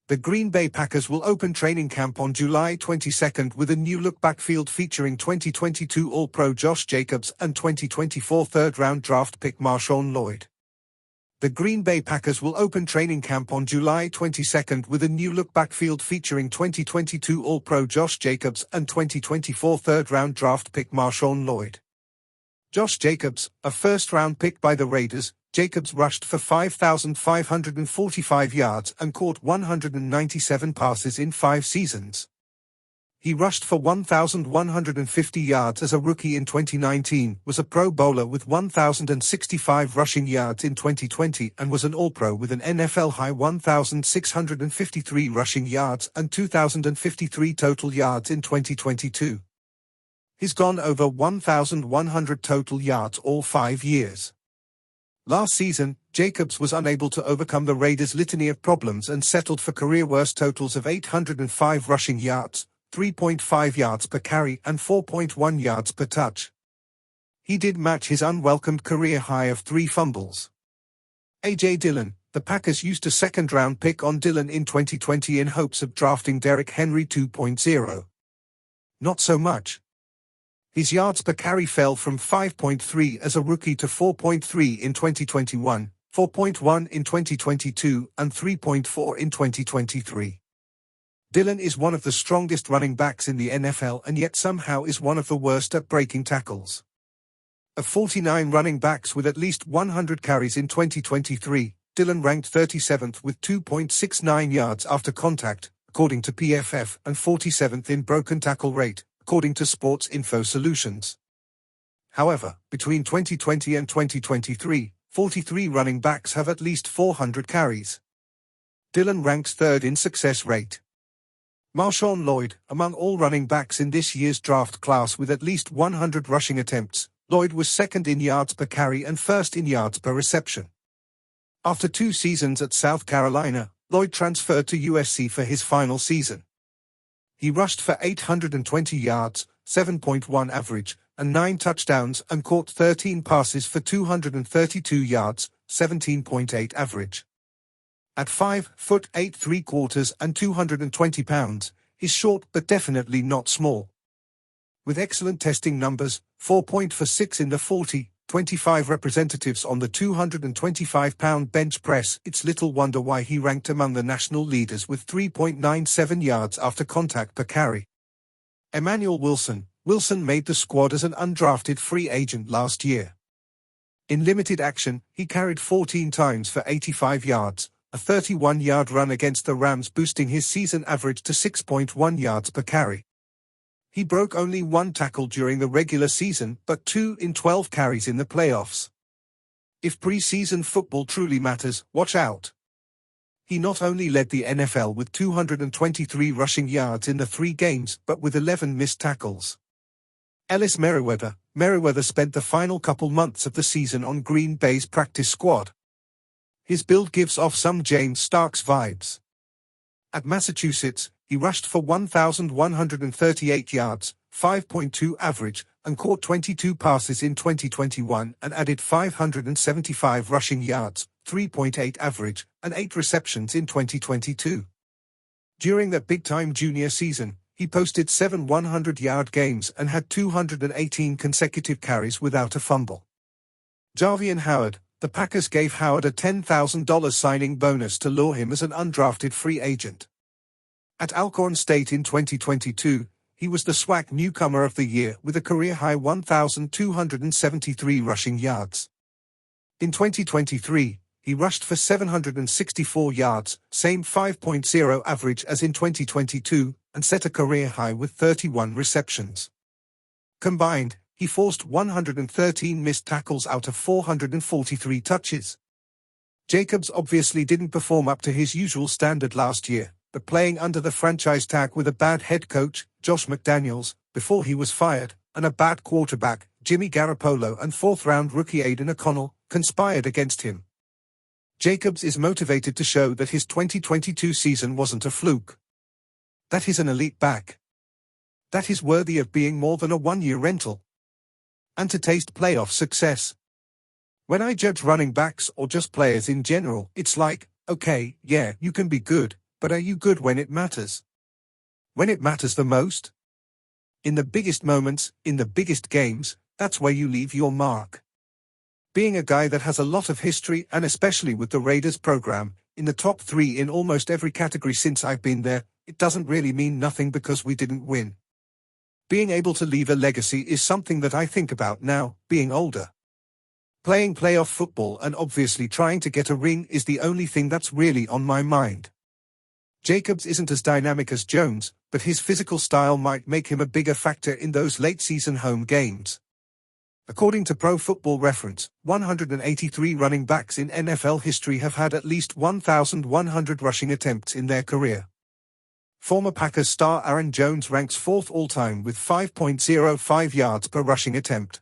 The Green Bay Packers will open training camp on July 22 with a new-look backfield featuring 2022 All-Pro Josh Jacobs and 2024 third-round draft pick MarShawn Lloyd. The Green Bay Packers will open training camp on July 22 with a new-look backfield featuring 2022 All-Pro Josh Jacobs and 2024 third-round draft pick MarShawn Lloyd. Josh Jacobs, a first-round pick by the Raiders, Jacobs rushed for 5,545 yards and caught 197 passes in 5 seasons. He rushed for 1,150 yards as a rookie in 2019, was a Pro Bowler with 1,065 rushing yards in 2020 and was an All-Pro with an NFL-high 1,653 rushing yards and 2,053 total yards in 2022. He's gone over 1,100 total yards all 5 years. Last season, Jacobs was unable to overcome the Raiders' litany of problems and settled for career-worst totals of 805 rushing yards, 3.5 yards per carry and 4.1 yards per touch. He did match his unwelcomed career high of 3 fumbles. A.J. Dillon, the Packers used a second-round pick on Dillon in 2020 in hopes of drafting Derrick Henry 2.0. Not so much. His yards per carry fell from 5.3 as a rookie to 4.3 in 2021, 4.1 in 2022, and 3.4 in 2023. Dillon is one of the strongest running backs in the NFL and yet somehow is one of the worst at breaking tackles. Of 49 running backs with at least 100 carries in 2023, Dillon ranked 37th with 2.69 yards after contact, according to PFF, and 47th in broken tackle rate, according to Sports Info Solutions. However, between 2020 and 2023, 43 running backs have at least 400 carries. Dillon ranks 3rd in success rate. MarShawn Lloyd, among all running backs in this year's draft class with at least 100 rushing attempts, Lloyd was 2nd in yards per carry and 1st in yards per reception. After 2 seasons at South Carolina, Lloyd transferred to USC for his final season. He rushed for 820 yards, 7.1 average, and 9 touchdowns and caught 13 passes for 232 yards, 17.8 average. At 5 foot 8 3/4 and 220 pounds, he's short but definitely not small. With excellent testing numbers, 4.46 in the 40, 25 representatives on the 225-pound bench press, it's little wonder why he ranked among the national leaders with 3.97 yards after contact per carry. Emmanuel Wilson made the squad as an undrafted free agent last year. In limited action, he carried 14 times for 85 yards, a 31-yard run against the Rams boosting his season average to 6.1 yards per carry. He broke only 1 tackle during the regular season but 2 in 12 carries in the playoffs. If preseason football truly matters, watch out. He not only led the NFL with 223 rushing yards in the 3 games but with 11 missed tackles. Ellis Merriweather spent the final couple months of the season on Green Bay's practice squad. His build gives off some James Starks vibes. At Massachusetts, he rushed for 1,138 yards, 5.2 average, and caught 22 passes in 2021 and added 575 rushing yards, 3.8 average, and 8 receptions in 2022. During that big-time junior season, he posted 7 100-yard games and had 218 consecutive carries without a fumble. Javion Howard, the Packers gave Howard a $10,000 signing bonus to lure him as an undrafted free agent. At Alcorn State in 2022, he was the SWAC Newcomer of the Year with a career-high 1,273 rushing yards. In 2023, he rushed for 764 yards, same 5.0 average as in 2022, and set a career high with 31 receptions. Combined, he forced 113 missed tackles out of 443 touches. Jacobs obviously didn't perform up to his usual standard last year, but playing under the franchise tag with a bad head coach, Josh McDaniels, before he was fired, and a bad quarterback, Jimmy Garoppolo, and 4th-round rookie Aiden O'Connell, conspired against him. Jacobs is motivated to show that his 2022 season wasn't a fluke. That is an elite back. That is worthy of being more than a 1-year rental. And to taste playoff success. When I judge running backs or just players in general, it's like, okay, yeah, you can be good, But are you good when it matters? When it matters the most? In the biggest moments, in the biggest games, that's where you leave your mark. Being a guy that has a lot of history, and especially with the Raiders program, in the top 3 in almost every category since I've been there, it doesn't really mean nothing because we didn't win. Being able to leave a legacy is something that I think about now, being older. Playing playoff football and obviously trying to get a ring is the only thing that's really on my mind. Jacobs isn't as dynamic as Jones, but his physical style might make him a bigger factor in those late-season home games. According to Pro Football Reference, 183 running backs in NFL history have had at least 1,100 rushing attempts in their career. Former Packers star Aaron Jones ranks 4th all-time with 5.05 yards per rushing attempt.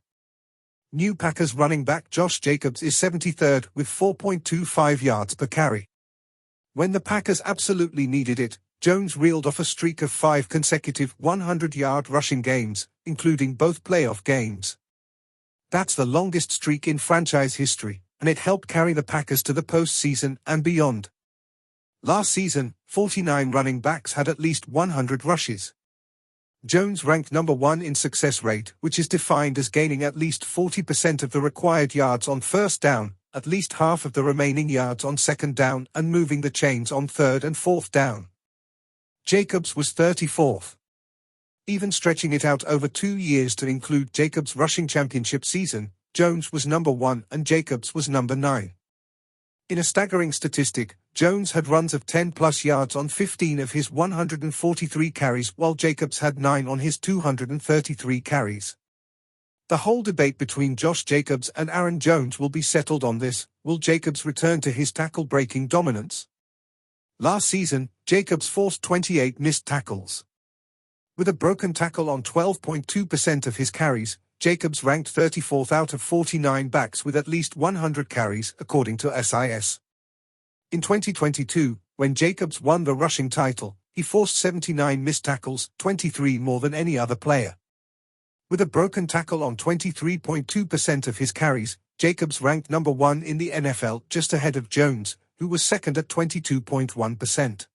New Packers running back Josh Jacobs is 73rd with 4.25 yards per carry. When the Packers absolutely needed it, Jones reeled off a streak of 5 consecutive 100-yard rushing games, including both playoff games. That's the longest streak in franchise history, and it helped carry the Packers to the postseason and beyond. Last season, 49 running backs had at least 100 rushes. Jones ranked number 1 in success rate, which is defined as gaining at least 40% of the required yards on first down, at least half of the remaining yards on second down, and moving the chains on third and fourth down. Jacobs was 34th. Even stretching it out over 2 years to include Jacobs' rushing championship season, Jones was number 1 and Jacobs was number 9. In a staggering statistic, Jones had runs of 10-plus yards on 15 of his 143 carries, while Jacobs had 9 on his 233 carries. The whole debate between Josh Jacobs and Aaron Jones will be settled on this: will Jacobs return to his tackle-breaking dominance? Last season, Jacobs forced 28 missed tackles. With a broken tackle on 12.2% of his carries, Jacobs ranked 34th out of 49 backs with at least 100 carries, according to SIS. In 2022, when Jacobs won the rushing title, he forced 79 missed tackles, 23 more than any other player. With a broken tackle on 23.2% of his carries, Jacobs ranked number 1 in the NFL, just ahead of Jones, who was second at 22.1%.